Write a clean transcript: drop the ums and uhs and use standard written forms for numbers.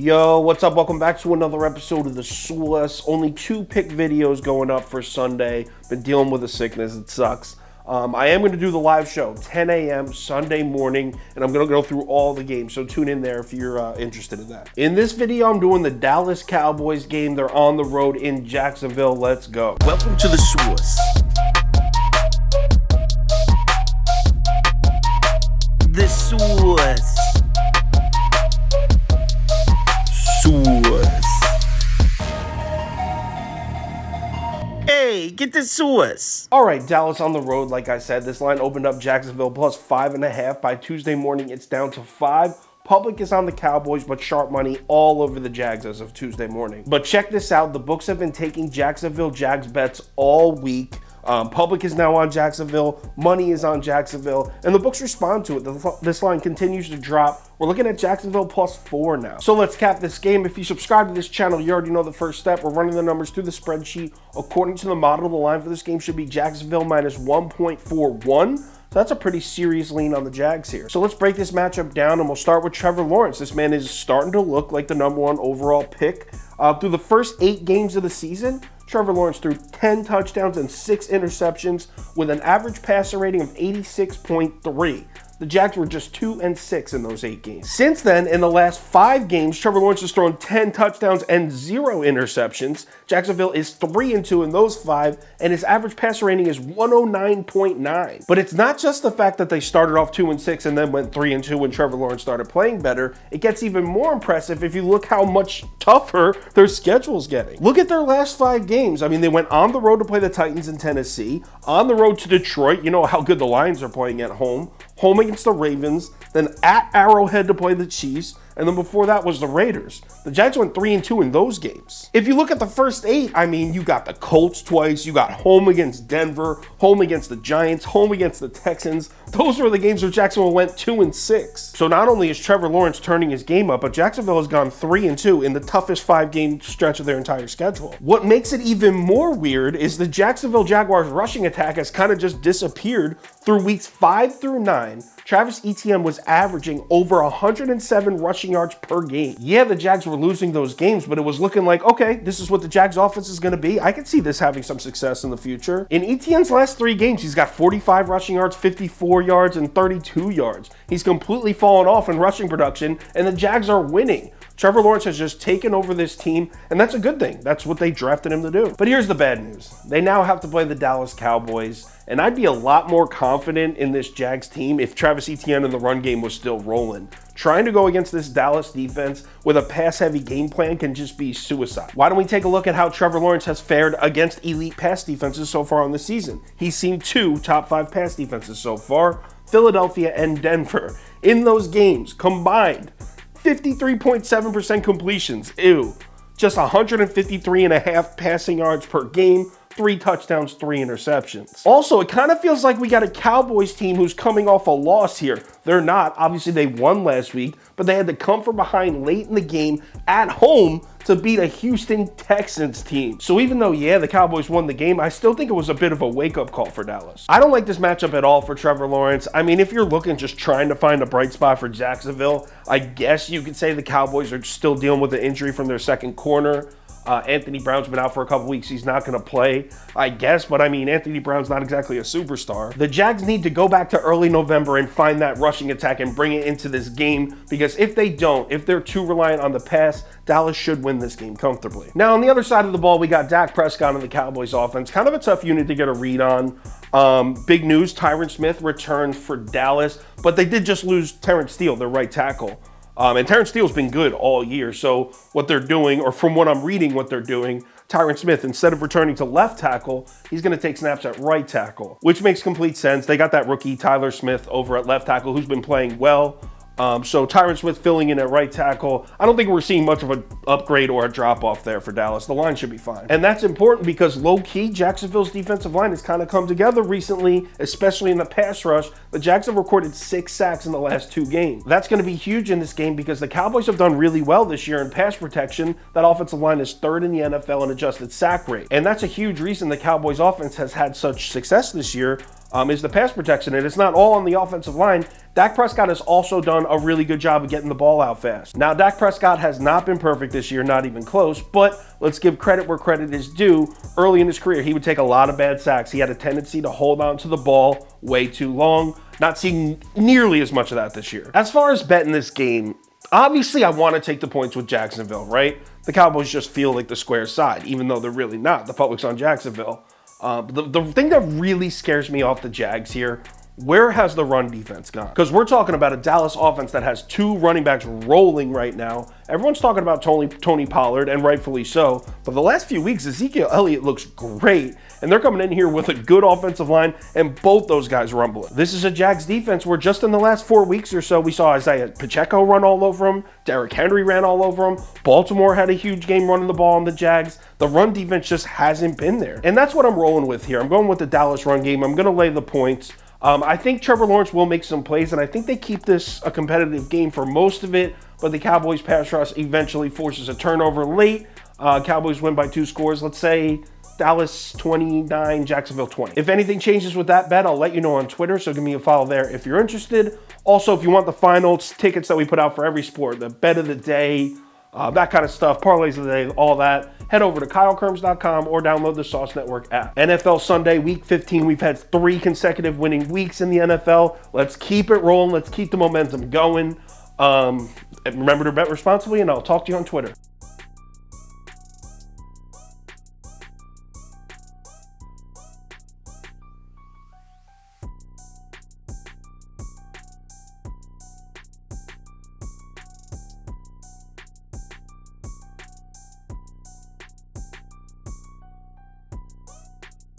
Yo, what's up? Welcome back to another episode of the Sauce. Only 2 pick videos going up for Sunday. Been dealing with a sickness, it sucks. I am going to do the live show, 10 a.m. Sunday morning, and I'm going to go through all the games, so tune in there if you're interested in that. In this video, I'm doing the Dallas Cowboys game. They're on the road in Jacksonville. Let's go. Welcome to the Sauce. The Sauce. Hey, get the sauce. All right, Dallas on the road. Like I said, this line opened up Jacksonville plus 5.5. By Tuesday morning, it's down to 5. Public is on the Cowboys, but sharp money all over the Jags as of Tuesday morning. But check this out. The books have been taking Jacksonville Jags bets all week. Public is now on Jacksonville, money is on Jacksonville, and the books respond to it. This line continues to drop. We're looking at Jacksonville plus 4 now. So let's cap this game. If you subscribe to this channel, you already know the first step. We're running the numbers through the spreadsheet. According to the model, the line for this game should be Jacksonville minus 1.41. So that's a pretty serious lean on the Jags here. So let's break this matchup down, and we'll start with Trevor Lawrence. This man is starting to look like the #1 overall pick. Through the first 8 games of the season, Trevor Lawrence threw 10 touchdowns and 6 interceptions with an average passer rating of 86.3. The Jags were just 2-6 in those 8 games. Since then, in the last 5 games, Trevor Lawrence has thrown 10 touchdowns and 0 interceptions. Jacksonville is 3-2 in those 5, and his average passer rating is 109.9. But it's not just the fact that they started off 2-6 and then went 3-2 when Trevor Lawrence started playing better. It gets even more impressive if you look how much tougher their schedule's getting. Look at their last 5 games. I mean, they went on the road to play the Titans in Tennessee, on the road to Detroit. You know how good the Lions are playing at home. Home against the Ravens, then at Arrowhead to play the Chiefs, and then before that was the Raiders. The Jags went 3-2 in those games. If you look at the first 8, I mean, you got the Colts twice, you got home against Denver, home against the Giants, home against the Texans. Those were the games where Jacksonville went 2-6. So not only is Trevor Lawrence turning his game up, but Jacksonville has gone 3-2 in the toughest 5-game stretch of their entire schedule. What makes it even more weird is the Jacksonville Jaguars rushing attack has kind of just disappeared. Through weeks 5 through 9, Travis Etienne was averaging over 107 rushing yards per game. Yeah, the Jags were losing those games, but it was looking like, okay, this is what the Jags offense is going to be. I could see this having some success in the future. In Etienne's last 3 games, he's got 45 rushing yards, 54 yards, and 32 yards. He's completely fallen off in rushing production, and the Jags are winning. Trevor Lawrence has just taken over this team, and that's a good thing. That's what they drafted him to do. But here's the bad news. They now have to play the Dallas Cowboys, and I'd be a lot more confident in this Jags team if Travis Etienne in the run game was still rolling. Trying to go against this Dallas defense with a pass-heavy game plan can just be suicide. Why don't we take a look at how Trevor Lawrence has fared against elite pass defenses so far on the season? He's seen 2 top 5 pass defenses so far, Philadelphia and Denver. In those games, combined, 53.7% completions, just 153.5 passing yards per game, 3 touchdowns, 3 interceptions. Also, it kind of feels like we got a Cowboys team who's coming off a loss here. They're not. Obviously, they won last week, but they had to come from behind late in the game at home to beat a Houston Texans team. So even though, yeah, the Cowboys won the game, I still think it was a bit of a wake-up call for Dallas. I don't like this matchup at all for Trevor Lawrence. I mean, if you're looking, just trying to find a bright spot for Jacksonville, I guess you could say the Cowboys are still dealing with an injury from their second corner. Anthony Brown's been out for a couple weeks. He's not going to play, I guess. But, I mean, Anthony Brown's not exactly a superstar. The Jags need to go back to early November and find that rushing attack and bring it into this game. Because if they don't, if they're too reliant on the pass, Dallas should win this game comfortably. Now, on the other side of the ball, we got Dak Prescott on the Cowboys offense. Kind of a tough unit to get a read on. Big news, Tyron Smith returned for Dallas. But they did just lose Terrence Steele, their right tackle. And Terrence Steele's been good all year. So what they're doing, or from what I'm reading what they're doing, Tyron Smith, instead of returning to left tackle, he's going to take snaps at right tackle, which makes complete sense. They got that rookie Tyler Smith over at left tackle who's been playing well. So Tyron Smith filling in at right tackle. I don't think we're seeing much of an upgrade or a drop-off there for Dallas. The line should be fine. And that's important because low-key, Jacksonville's defensive line has kind of come together recently, especially in the pass rush. The Jags have recorded 6 sacks in the last 2 games. That's going to be huge in this game because the Cowboys have done really well this year in pass protection. That offensive line is 3rd in the NFL in adjusted sack rate. And that's a huge reason the Cowboys offense has had such success this year. is the pass protection, and it's not all on the offensive line. Dak Prescott has also done a really good job of getting the ball out fast. Now, Dak Prescott has not been perfect this year, not even close, but let's give credit where credit is due. Early in his career, he would take a lot of bad sacks. He had a tendency to hold on to the ball way too long. Not seeing nearly as much of that this year. As far as betting this game, obviously I want to take the points with Jacksonville, right? The Cowboys just feel like the square side, even though they're really not. The public's on Jacksonville. The thing that really scares me off the Jags here, where has the run defense gone? Because we're talking about a Dallas offense that has 2 running backs rolling right now. Everyone's talking about Tony Pollard, and rightfully so. But the last few weeks, Ezekiel Elliott looks great. And they're coming in here with a good offensive line, and both those guys rumbling. This is a Jags defense where just in the last 4 weeks or so, we saw Isaiah Pacheco run all over him. Derrick Henry ran all over him. Baltimore had a huge game running the ball on the Jags. The run defense just hasn't been there. And that's what I'm rolling with here. I'm going with the Dallas run game. I'm going to lay the points. I think Trevor Lawrence will make some plays, and I think they keep this a competitive game for most of it, but the Cowboys pass rush eventually forces a turnover late. Cowboys win by 2 scores. Let's say Dallas 29, Jacksonville 20. If anything changes with that bet, I'll let you know on Twitter, so give me a follow there if you're interested. Also, if you want the finals tickets that we put out for every sport, the bet of the day, that kind of stuff, parlays of the day, all that, head over to KyleKirms.com or download the Sauce Network app. NFL Sunday, Week 15. We've had 3 consecutive winning weeks in the NFL. Let's keep it rolling. Let's keep the momentum going. Remember to bet responsibly, and I'll talk to you on Twitter.